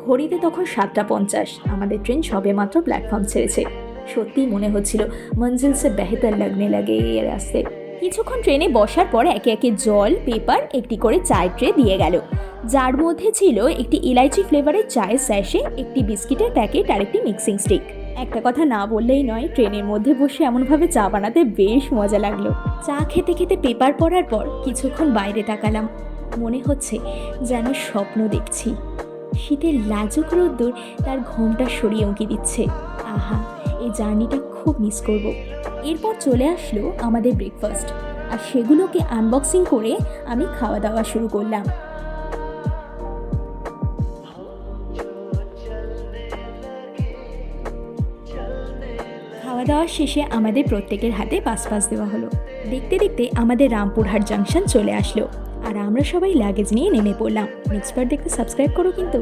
ঘড়িতে তখন 7:50। আমাদের ট্রেন সবেমাত্র প্ল্যাটফর্ম ছেড়েছে। সত্যিই মনে হচ্ছিল মঞ্জিল সে বেহতর লাগনে লাগে এই রাস্তে। কিছুক্ষণ ট্রেনে বসার পর একে একে জল, পেপার, একটি করে চায়ের ট্রে দিয়ে গেল, যার মধ্যে ছিল একটি ইলাইচি ফ্লেভারের চায়ের স্যাশে, একটি বিস্কিটের প্যাকেট আর একটি মিক্সিং স্টিক। একটা কথা না বললেই নয়, ট্রেনের মধ্যে বসে এমনভাবে চা বানাতে বেশ মজা লাগলো। চা খেতে খেতে পেপার পড়ার পর কিছুক্ষণ বাইরে তাকালাম। মনে হচ্ছে যেন স্বপ্ন দেখছি। শীতের লাজুক রোদ্দুর তার ঘোমটা সরিয়ে উঁকি দিচ্ছে। আহা, এই জার্নিটা খুব মিস করব। এরপর চলে আসলো আমাদের ব্রেকফাস্ট, আর সেগুলোকে আনবক্সিং করে আমি খাওয়া দাওয়া শুরু করলাম। খাওয়া দাওয়া শেষে আমাদের প্রত্যেকের হাতে পাস দেওয়া হলো। দেখতে দেখতে আমাদের রামপুরহাট জাংশন চলে আসলো, আর আমরা সবাই লাগেজ নিয়ে নেমে পড়লাম। নেক্সট বার দেখতে সাবস্ক্রাইব করো কিন্তু।